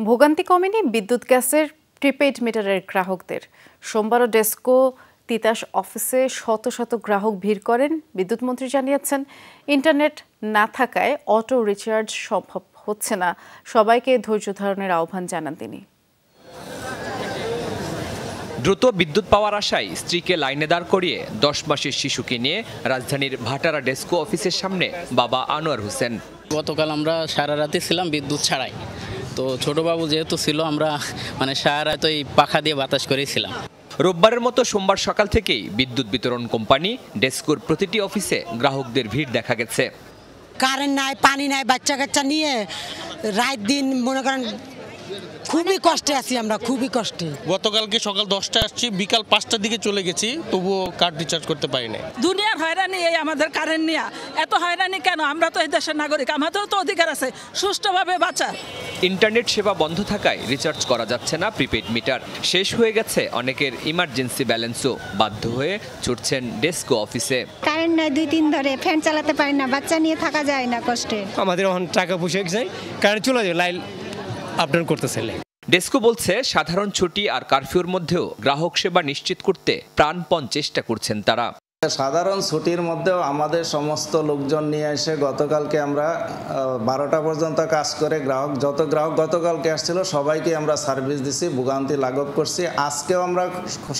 ভোগান্তি কমেনি বিদ্যুৎ গ্যাসের প্রিপেইড মিটারের গ্রাহকদের। সোমবারও ডেসকো তিতাস অফিসে শত শত গ্রাহক ভিড় করেন। বিদ্যুৎ মন্ত্রী জানিয়েছেন, ইন্টারনেট না থাকায় অটো রিচার্জ সম্ভব হচ্ছে না। সবাইকে ধৈর্য ধারণের আহ্বান জানান তিনি। দ্রুত বিদ্যুৎ পাওয়ার আশায় স্ত্রীকে লাইনে দাঁড় করিয়ে 10 মাসের শিশুকে নিয়ে রাজধানীর ভাটারা ডেসকো অফিসের সামনে বাবা আনোয়ার হোসেন। গতকাল আমরা সারা রাতে ছিলাম বিদ্যুৎ ছাড়াই, তো ছোট বাবু যেহেতু ছিল আমরা সারা রাত ওই পাখা দিয়ে বাতাস করেছিলাম। রোববারের মতো সোমবার সকাল থেকেই বিদ্যুৎ বিতরণ কোম্পানি ডেসকোর প্রতিটি অফিসে গ্রাহকদের ভিড় দেখা গেছে। কারেন্ট নাই, পানি নাই, বাচ্চা কাচ্চা নিয়ে রাত দিন মনে করেন খুবই কষ্টে আছি আমরা, খুবই কষ্টে। গতকালকে সকাল 10টায় আসছি, বিকাল 5টার দিকে চলে গেছি, তবুও কার্ড রিচার্জ করতে পারি না। দুনিয়ার হয়রানি এই আমাদের কারেন্ট নিয়ে এত হয়রানি কেন? আমরা তো এই দেশের নাগরিক, আমাদেরও তো অধিকার আছে সুষ্ঠুভাবে বাঁচার। ইন্টারনেট সেবা বন্ধ থাকায় রিচার্জ করা যাচ্ছে না প্রিপেইড মিটার। শেষ হয়ে গেছে অনেকের ইমার্জেন্সি ব্যালেন্সও। বাধ্য হয়ে ছুটছেন ডেসকো অফিসে। কারেন্ট নাই 2-3 ধরে, ফ্যান চালাতে পারি না, বাচ্চা নিয়ে থাকা যায় না, কষ্টে। আমাদের এখন টাকা পয়সা যায়, কারেন্ট চলে যায়, লাইন আপডাউন করতেছে। ডেসকো বলছে, সাধারণ ছুটি আর কারফিউর মধ্যেও গ্রাহক সেবা নিশ্চিত করতে প্রাণপণ চেষ্টা করছেন তারা। সাধারণ ছুটির মধ্যেও আমাদের সমস্ত লোকজন নিয়ে এসে গতকালকে আমরা 12টা পর্যন্ত কাজ করে যত গ্রাহক গতকালকে আসছিল সবাইকে আমরা সার্ভিস দিছি, ভোগান্তি লাঘব করছি। আজকেও আমরা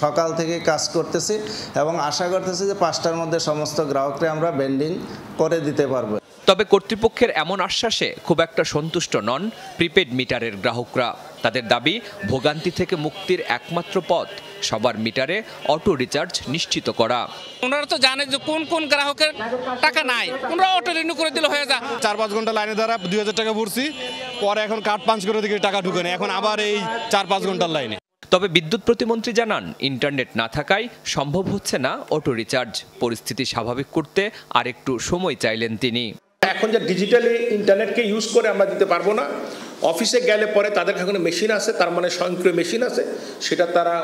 সকাল থেকে কাজ করতেছি এবং আশা করতেছি যে 5টার মধ্যে সমস্ত গ্রাহককে আমরা বেন্ডিং করে দিতে পারবো। তবে কর্তৃপক্ষের এমন আশ্বাসে খুব একটা সন্তুষ্ট নন প্রিপেড মিটারের গ্রাহকরা। তাদের দাবি, ভোগান্তি থেকে মুক্তির একমাত্র পথ সবার মিটারে অটো রিচার্জ নিশ্চিত করা। ওনারা তো জানে যে কোন কোন গ্রাহকের টাকা নাই, ওনারা অটো রিনিউ করে দিলে হয়ে যায়। 4-5 ঘন্টা লাইনে দাঁড়া 2000 টাকা ভরছি, পরে এখন কার্ড পাঞ্চ করে দিকে টাকা ঢুকে না, এখন আবার এই 4-5 ঘন্টার লাইনে। তবে বিদ্যুৎ প্রতিমন্ত্রী জানান, ইন্টারনেট না থাকায় সম্ভব হচ্ছে না অটো রিচার্জ। পরিস্থিতি স্বাভাবিক করতে আরেকটু সময় চাইলেন তিনি। এখন যে ডিজিটালি ইন্টারনেটকে ইউজ করে আমরা দিতে পারবো না। অফিসে গেলে পরে তাদের এখানে মেশিন আছে, তার মানে স্বয়ংক্রিয় মেশিন আছে, সেটা তারা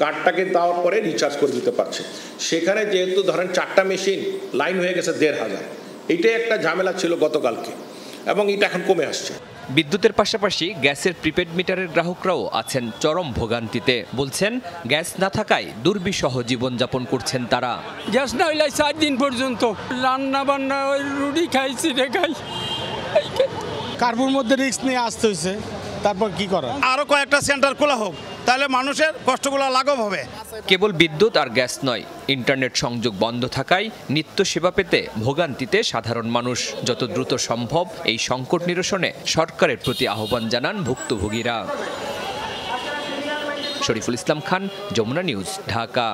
কার্ডটাকে দেওয়ার পরে রিচার্জ করে দিতে পারছে। সেখানে যেহেতু ধরেন 4টা মেশিন, লাইন হয়ে গেছে 1500। এইটাই একটা ঝামেলা ছিল গতকালকে এবং এটা এখন কমে আসছে। বিদ্যুতের পাশাপাশি গ্যাসের প্রিপেড মিটারের গ্রাহকরাও আছেন চরম ভোগান্তিতে। বলছেন, গ্যাস না থাকায় দুর্বিষহ জীবনযাপন করছেন তারা। গ্যাস না হইলে 4 দিন পর্যন্ত রান্না বান্না ওই রুটি খাইছি দেখাই। কার্পুর মধ্যে রিস্ক নিয়ে আসতে হয়েছে, তারপর কি করা? আরো কয়েকটা সেন্টার খোলা হোক, তাহলে মানুষের কষ্টগুলো লাঘব হবে। কেবল বিদ্যুৎ আর গ্যাস নয়, ইন্টারনেট সংযোগ বন্ধ থাকায় নিত্য সেবা পেতে ভোগান্তিতে সাধারণ মানুষ। যত দ্রুত সম্ভব এই সংকট নিরসনে সরকারের প্রতি আহ্বান জানান ভুক্তভোগীরা। শরীফুল ইসলাম খান, যমুনা নিউজ, ঢাকা।